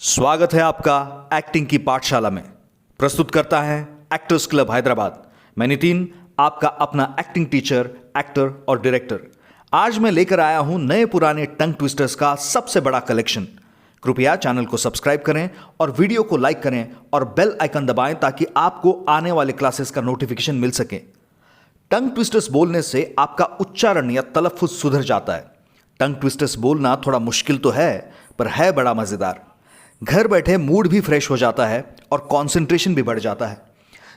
स्वागत है आपका एक्टिंग की पाठशाला में। प्रस्तुत करता है एक्टर्स क्लब हैदराबाद। मैं नितिन, आपका अपना एक्टिंग टीचर, एक्टर और डायरेक्टर। आज मैं लेकर आया हूं नए पुराने टंग ट्विस्टर्स का सबसे बड़ा कलेक्शन। कृपया चैनल को सब्सक्राइब करें और वीडियो को लाइक करें और बेल आइकन दबाएं ताकि आपको आने वाले क्लासेस का नोटिफिकेशन मिल सके। टंग ट्विस्टर्स बोलने से आपका उच्चारण या तलफ्फुज सुधर जाता है। टंग ट्विस्टर्स बोलना थोड़ा मुश्किल तो है, पर है बड़ा मजेदार। घर बैठे मूड भी फ्रेश हो जाता है और कंसंट्रेशन भी बढ़ जाता है।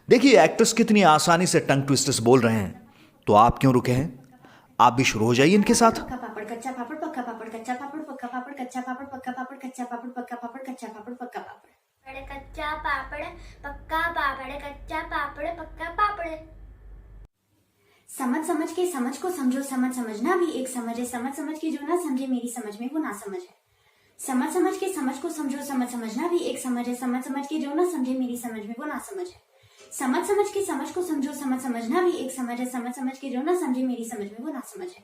देखिए एक्टर्स कितनी आसानी से टंग ट्विस्टर्स बोल रहे हैं, तो आप क्यों रुके हैं? आप भी शुरू हो जाइए इनके साथ। पक्का पापड़ कच्चा पापड़ पक्का पापड़ कच्चा पापड़ पक्का पापड़ कच्चा पापड़ पक्का पापड़ कच्चा पापड़ पक्का पापड़ कच्चा पापड़ पक्का पापड़ कच्चा पापड़ पक्का पापड़ कच्चा पापड़ पक्का पापड़। समझ समझ के समझ को समझो, समझ समझना भी एक समझ है। समझ समझ के जो ना समझे मेरी समझ में वो ना समझ है। समझ समझ के समझ को समझो, समझ समझना भी एक समझ है। समझ समझ के जो ना समझे मेरी समझ में वो ना समझ है। समझ समझ के समझ को समझो, समझ समझना भी एक समझ है। समझ समझ के जो ना समझे मेरी समझ में वो ना समझ है।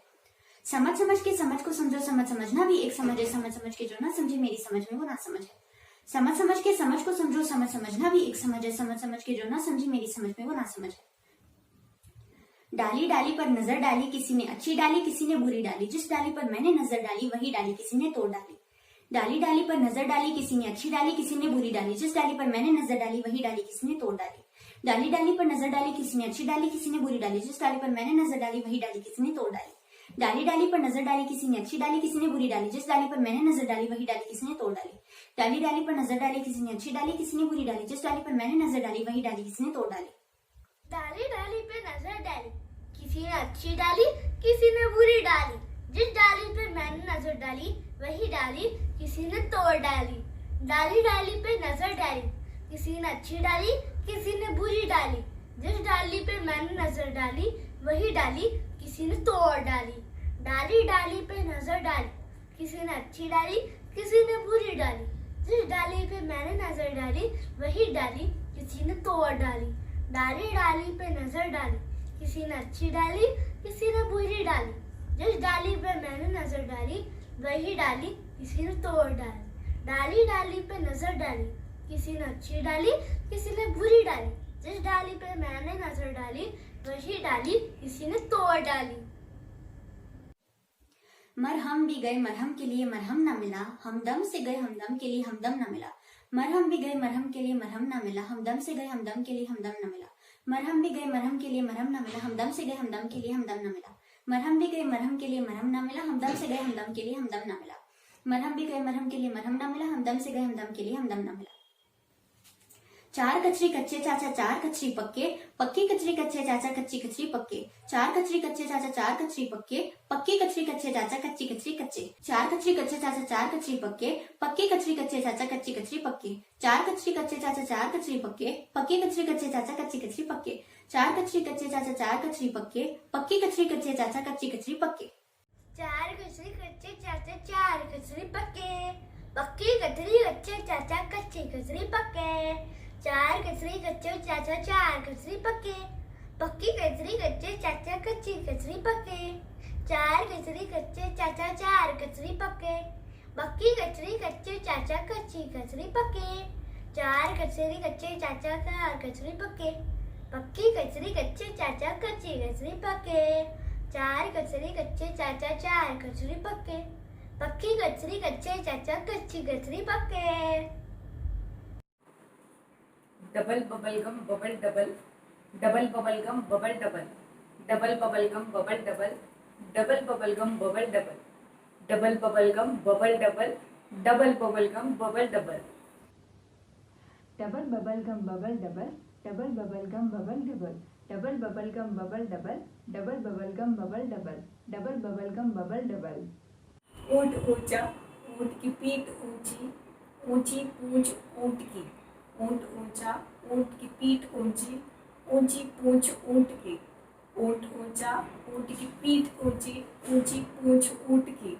समझ समझ के समझ को समझो, समझ समझना भी एक समझ है। समझ समझ के जो ना समझे मेरी समझ में वो ना समझ है। समझ समझ के समझ को समझो, समझ समझना भी एक समझ है। समझ समझ के जो ना समझे मेरी समझ में वो ना समझ है। डाली डाली पर नजर डाली, किसी ने अच्छी डाली किसी ने बुरी डाली। जिस डाली पर मैंने नजर डाली वही डाली किसी ने तोड़ डाली। डाली डाली पर नजर डाली, किसी ने अच्छी डाली किसी ने बुरी डाली। जिस डाली पर मैंने नजर डाली वही डाली किसी ने तोड़ डाली। डाली डाली पर नजर डाली, किसी ने अच्छी डाली किसी ने बुरी डाली। जिस डाली पर मैंने नजर डाली वही डाली किसी ने तोड़ डाली। डाली डाली पर नजर डाली, किसी ने अच्छी डाली किसी ने बुरी डाली। जिस डाली पर मैंने नजर डाली वही डाली किसी ने तोड़ डाली। डाली डाली पर नजर डाली, किसी ने अच्छी डाली किसी ने बुरी डाली। जिस डाली पर मैंने नजर डाली वही डाली किसी ने तोड़ डाली। डाली डाली पे नजर डाली, किसी ने अच्छी डाली किसी ने बुरी डाली। जिस डाली पे मैंने नजर डाली वही डाली किसी ने तोड़ डाली। डाली डाली पे नजर डाली, किसी ने अच्छी डाली किसी ने बुरी डाली। जिस डाली पे मैंने नजर डाली वही डाली किसी ने तोड़ डाली। डाली डाली पे नजर डाली, किसी ने अच्छी डाली किसी ने बुरी डाली। जिस डाली पे मैंने नजर डाली वही डाली किसी ने तोड़ डाली। डाली डाली पे नजर डाली, किसी ने अच्छी डाली किसी ने बुरी डाली। जिस डाली पे मैंने नजर डाली वही डाली किसी ने तोड़ डाली। डाली डाली पे नजर डाली, किसी ने अच्छी डाली किसी ने बुरी डाली। जिस डाली पे मैंने नजर डाली वही डाली किसी ने तोड़ डाली। मरहम भी गए मरहम के लिए मरहम ना मिला। हमदम से गए हमदम के लिए हमदम ना मिला। मरहम भी गए मरहम के लिए मरहम ना मिला। हमदम से गए हमदम के लिए हमदम ना मिला। मरहम भी गए मरहम के लिए मरहम ना मिला। हमदम से गए हमदम के लिए हमदम ना मिला। मरहम भी गए मरहम के लिए मरहम ना मिला। हमदम से गए हमदम के लिए हमदम ना मिला। मरहम भी गए मरहम के लिए मरहम ना मिला। हमदम से गए हमदम के लिए हमदम ना मिला। चार कचरी कच्चे चाचा चार कचरी पक्के, पक्की कचरी कच्चे चाचा कच्ची कचरी पक्के। चार कचरी कच्चे चाचा चार कचरी पक्के, पक्की कचरी कच्चे चाचा कच्ची कचरी कच्चे। चार कचरी कच्चे चाचा चार कचरी पक्के, पक्की कचरी कच्चे चाचा कच्ची कचरी पक्के। चार कचरी कच्चे चाचा चार कचरी पक्के, पक्की कचरी कच्चे चाचा कच्ची कचरी पक्के। चार कचरी कच्चे चाचा चार कचरी पक्के, पक्की कचरी कच्चे चाचा कच्ची कचरी पक्के। चार कचरी कच्चे चाचा चार कचरी पक्के, पक्की कचरी कच्चे चाचा कच्ची कचरी पक्के। चार कचरी कच्चे चाचा चार कचरी पक्के, पक्की कचरी कच्चे चाचा कच्ची कचरी पक्के। चार कचरी कच्चे चाचा चार कचरी पक्के, पक्की कचरी कच्चे चाचा कच्ची कचरी पक्के। चार कचरी कच्चे चाचा चार कचरी पक्के, पक्की कचरी कच्चे चाचा कच्ची कचरी पक्के। चार कचरी कच्चे चाचा चार कचरी पक्के, पक्की कचरी कच्चे चाचा कच्ची कचरी पक्के। Double bubble gum bubble double, double bubble gum bubble double, double bubble gum bubble double, double bubble gum bubble double, double bubble gum bubble double, double bubble gum bubble double. Double bubble gum bubble double, double bubble gum bubble double, double bubble gum bubble double, double bubble gum bubble double, double bubble gum bubble double. ऊंट ऊंचा, ऊंट की पीठ ऊंची, ऊंची पूंछ ऊंट की। ऊंट ऊंचा, ऊंट की पीठ ऊंची, ऊंची पूंछ ऊंट की। ऊंट ऊंचा, ऊंट की पीठ ऊंची, ऊंची पूंछ ऊंट की।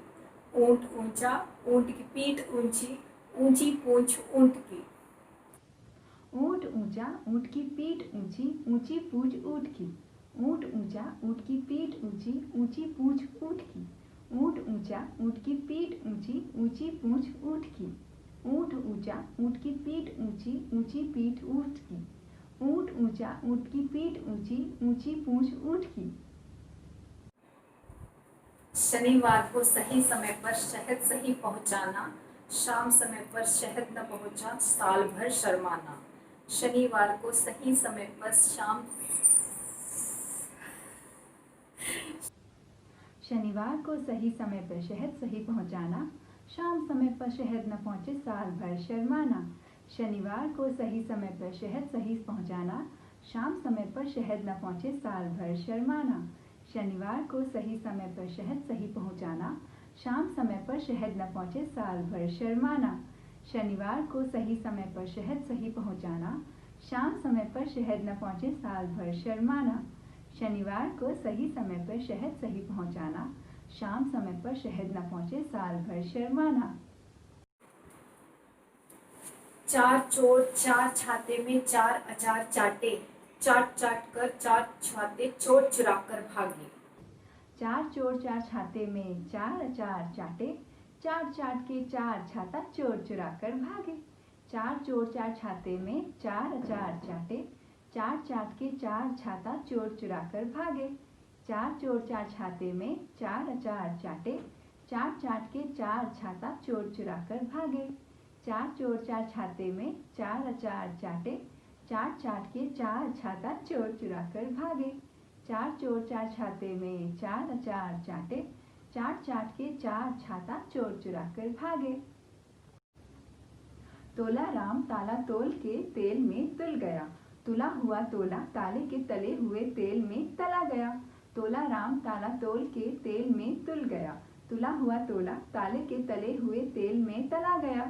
ऊंट ऊंचा, ऊंट की पीठ ऊंची, ऊंची पूंछ ऊंट की। ऊंट ऊंचा, ऊंट की पीठ ऊंची, ऊंची पूंछ ऊंट की। ऊंट ऊंचा, ऊंट की पीठ ऊंची, ऊंची पूंछ ऊंट की। ऊंट ऊंचा, ऊंट की पीठ ऊंची, ऊंची पूंछ ऊंट की। ऊंट ऊंचा, ऊंट की पीठ ऊंची, ऊंची पीठ ऊंट की। ऊंट ऊंचा, ऊंट की पीठ ऊंची, ऊंची पूंछ ऊंट की। शनिवार को सही समय पर शहद सही पहुंचाना, शाम समय पर शहद न पहुंचा साल भर शर्माना। शनिवार को सही समय पर शनिवार को सही समय पर शहद सही पहुंचाना, शाम समय पर शहद न पहुंचे साल भर शर्माना। शनिवार को सही समय पर शहद सही पहुंचाना, शाम समय पर शहद न पहुंचे साल भर शर्माना। शनिवार को सही समय पर शहद सही पहुंचाना, शाम समय पर शहद न पहुंचे साल भर शर्माना। शनिवार को सही समय पर शहद सही पहुंचाना, शाम समय पर शहद न पहुंचे साल भर शर्माना। शनिवार को सही समय पर शहद सही पहुंचाना, शाम समय पर शहद न पहुंचे साल भर शर्माना। चार चोर चार छाते में चार अचार चाटे, चाट चाट कर चार छाते चोर चुरा कर भागे। चार चोर चार छाते में चार अचार चाटे, चाट चाट के चार छाता चोर चुरा कर भागे। चार चोर चार छाते में चार अचार चाटे, चाट चाट के चार छाता चोर चुरा कर भागे। चार चोर चार छाते में चार अचार चाटे, चाट चाट के चार छाता चोर चुरा कर भागे। चार चोर चार छाते में चार अचार चाटे, चाट चाट के चार छाता चोर चुरा कर भागे। चार चोर चार छाते में चार अचार चाटे, चाट चाट के चार छाता चोर चुरा कर भागे। तोला राम ताला तोल के तेल में तुल गया, तुला हुआ तोला ताले के तले हुए तेल में तला गया। तोला राम ताला तोल के तेल में तुल गया, तुला हुआ तोला ताले के तले हुए तेल में तला गया।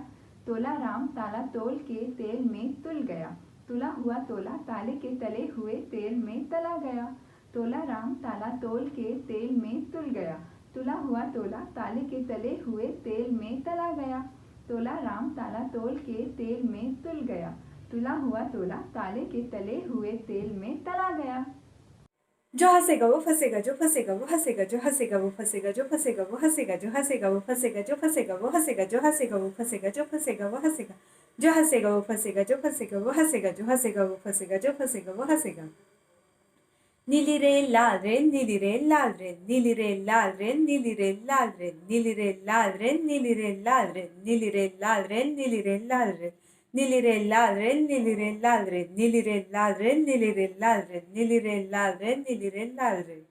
तोला राम ताला तोल के तेल में तुल गया, तुला हुआ तोला ताले के तले हुए तेल में तला गया। तोला राम ताला तोल के तेल में तुल गया, तुला हुआ तोला ताले के तले हुए तेल में तला गया। तोला राम ताला तोल के तेल में तुल गया, तुला हुआ तोला ताले के तले हुए तेल में तला गया। जो हंसेगा वो फंसेगा, जो फंसेगा वो हंसेगा, जो हंसेगा वो फंसेगा, जो फंसेगा वो हंसेगा, जो हंसेगा वो फंसेगा, जो फंसेगा वो हंसेगा, जो हंसेगा वो फंसेगा, जो फंसेगा वो हंसेगा, जो हंसेगा वो फंसेगा, जो फंसेगा वो हंसेगा, जो हंसेगा वो फंसेगा, जो फंसेगा वो हंसेगा। नीली रेल लाल रेल, नीली रेल लाल रेल, नीली रेल लाल रेल, नीली रेल लाल रेल, नीली रेल लाल रेल, नीली रेल लाल रेल, नीली रेल लाल रेल, नीली रेल लाल रेल, नीली रेल लाल रेल, नीली रेल लाल रेल, नीली रेल लाल रेल, नीली रेल लाल रेल, नीली रेल लाल रेल, नीली रेल लाल रेल।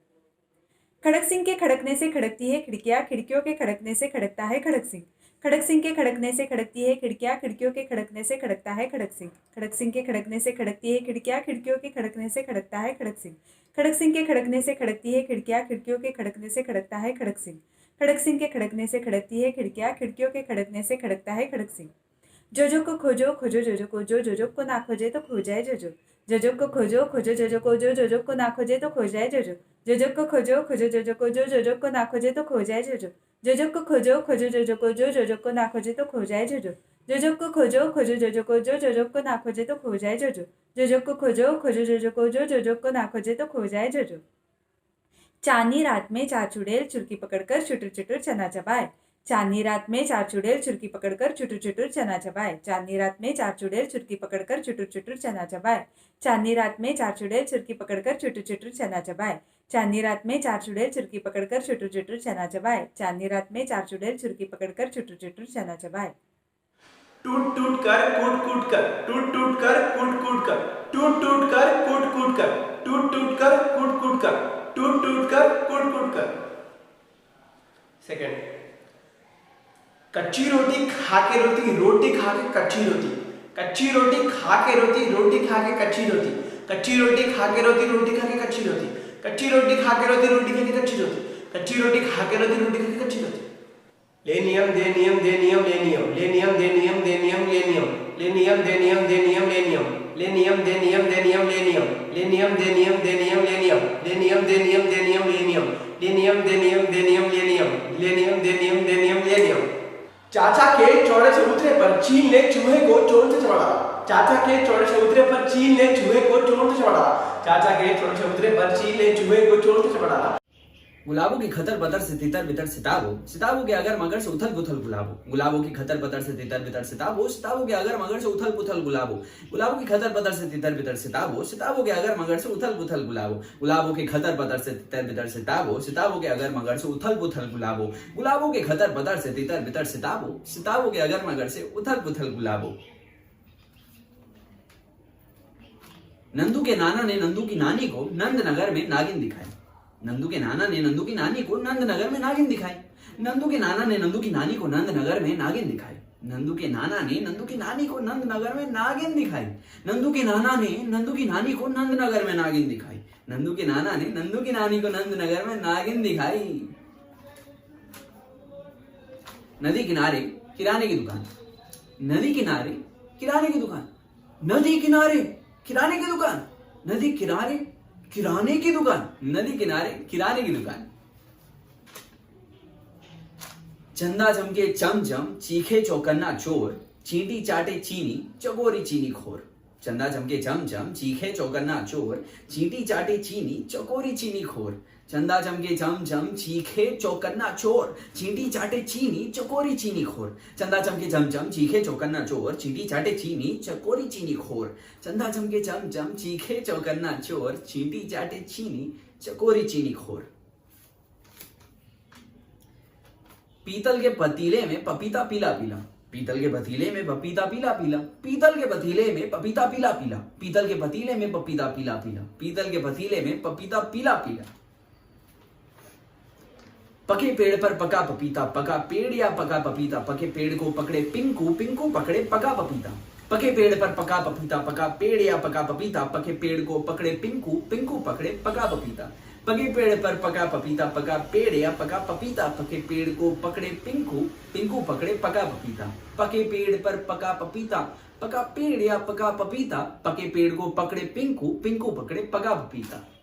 खड़क सिंह के खड़कने से खड़कती है खिड़कियां, खिड़कियों के खड़कने से खड़कता है खड़क सिंह। खड़क सिंह के खड़कने से खड़कती है खिड़कियां, खिड़कियों के खड़कने से खड़कता है खड़क सिंह। खड़क सिंह के खड़कने से खड़कती है खिड़कियां, खिड़कियों के खड़कने से खड़कता है खड़क सिंह। खड़क सिंह के खड़कने से खड़कती है खिड़कियां, खिड़कियों के खड़कने से खड़कता है खड़क सिंह। खड़क सिंह के खड़कने से खड़कती है खिड़कियां, खिड़कियों के खड़कने से खड़कता है खड़क सिंह। जोजो को खोजो खोजो जोजो को, जो जोजो को ना खोजे तो खो जाए जोजो। जोजो को खोजो खोजो जोजो को, जो जोजो को ना खोजे तो खो जाए जोजो। जोजो को खोजो खोजो जोजो को, जो जोजो को ना खोजे तो खो जाए जोजो। जोजो को खोजो खोजो जोजो को, जो जोजो को ना खोजे तो खो जाए जोजो। जोजो को खोजो खोजो जोजो को, जो जोजो को ना खोजे तो खो जाए जोजो। जोजो को खोजो खोजो जोजो को, जो जोजो को ना खोजे तो खो जाए जोजो। चांदनी रात में चार चुड़ैल चुरकी पकड़कर चुटुर चुटुर चना चबाए। चांदनी रात में चार चुड़ैल चुरकी पकड़कर चुटुर चुटुर चना चबाए। चांदनी रात में चार चुड़ैल चुरकी पकड़कर चुटुर चुटुर चना चबाए। चांदनी रात में चार चुड़ैल चुरकी पकड़कर चुटुर चुटुर चना चबाए। चांदनी रात में चार चुड़ैल चुरकी पकड़कर चुटुर चुटुर चना चबाए। चांदनी रात में चार चुड़ैल चुरकी पकड़कर चुटुर चुटुर चना चबाए। टूट टूट कर कूट कूट कर, टूट टूट कर कूट कूट कर, टूट टूट कर कूट कूट कर, टूट टूट कर कूट कूट कर, टूट टूट कर कूट कूट कर। सेकंड, कच्ची रोटी खा के रोटी, रोटी खा के कच्ची रोटी, कच्ची रोटी खा के रोटी, रोटी खा के कच्ची रोटी, कच्ची रोटी खा के रोटी, रोटी खा के कच्ची रोटी, कच्ची रोटी खा के रोटी, रोटी खा के कच्ची रोटी, कच्ची रोटी खा के रोटी, रोटी खा के कच्ची रोटी। ले नियम दे नियम दे नियम ले नियम, ले नियम दे नियम दे नियम ले नियम, ले नियम दे नियम दे नियम ले नियम, ले नियम दे नियम दे नियम ले नियम, ले नियम दे नियम दे नियम ले नियम, ले नियम दे नियम दे नियम ले नियम, ले नियम दे नियम दे नियम ले नियम, ले नियम दे नियम दे नियम ले नियम। चाचा के चौड़े चबूतरे पर चील ने चूहे को चोट से चबड़ा। चाचा के चौड़े चबूतरे पर चील ने चूहे को चोट से चबड़ा। चाचा के चौड़े चबूतरे पर चील ने चूहे को चोट से चबड़ा। गुलाबों की खतर पतर से तितर बितर सिताबो, सिताबों के अगर मगर से उथल पुथल गुलाबो, गुलाबों की खतर पतर से तितर बितर सिताबो, सिताबों के अगर मगर से उथल पुथल गुलाबो, गुलाबों की खतर पतर से तितर बितर सिताबो, सिताबों के अगर मगर से उथल पुथल गुलाबो, गुलाबों की खतर पतर से तितर बितर सिताबो, सिताबों के अगर मगर से उथल पुथल गुलाबो, गुलाबों के खतर पतर से तितर बितर सिताबो, सिताबों के अगर मगर से उथल पुथल गुलाबो। नंदू के नाना ने नंदू की नानी को नंदनगर में नागिन दिखाई। नंदू के नाना ने नंदू की नानी को नंदनगर में नागिन दिखाई। नंदू के नाना ने नंदू की नानी को नंदनगर में नागिन दिखाई। नंदू के नाना ने नंदू की नानी को नंदनगर में नागिन दिखाई। नंदू के नाना ने नंदू की नानी को नंदनगर में नागिन दिखाई। नंदू के नाना ने नंदू की नानी को नंदनगर में नागिन दिखाई। नदी किनारे किराने की दुकान। नदी किनारे किराने की दुकान। नदी किनारे किराने की दुकान। नदी किनारे किराने की दुकान। नदी किनारे किराने की दुकान। चंदा चमके चमचम चीखे चौकन्ना चोर, चींटी चाटे चीनी चकोरी चीनी खोर। चंदा चमके चमचम चीखे चौकन्ना चोर, चींटी चाटे चीनी चकोरी चीनी खोर। चंदा चमके चमचम चीखे चौकन्ना चोर, चींटी चाटे चीनी चकोरी चीनी खोर। चंदा चमके चमचम चीखे चौकन्ना चोर, चींटी चाटे चीनी चकोरी चीनी खोर। चंदा चमके चमचम चीखे चौकन्ना चोर, चींटी चाटे चीनी चकोरी चीनी खोर। पीतल के पतीले में पपीता पीला पीला। पीतल के पतीले में पपीता पीला पीला। पीतल के पतीले में पपीता पीला पीला। पीतल के पतीले में पपीता पीला पीला। पीतल के पतीले में पपीता पीला पीला। पके पेड़ पर पका पपीता, पका पेड़ या पका पपीता, पके पेड़ को पकड़े पिंकू, पिंकू पकड़े पका पपीता। पके पेड़ पर पका पपीता, पका पेड़ या पका पपीता, पके पेड़ को पकड़े पिंकू, पिंकू पकड़े पका पपीता। पके पेड़ पर पका पपीता, पका पेड़ या पका पपीता, पके पेड़ को पकड़े पिंकू, पिंकू पकड़े पका पपीता। पके पेड़ पर पका पपीता, पका पेड़ या पका पपीता, पके पेड़ को पकड़े पिंकू, पिंकू पकड़े पका पपीता।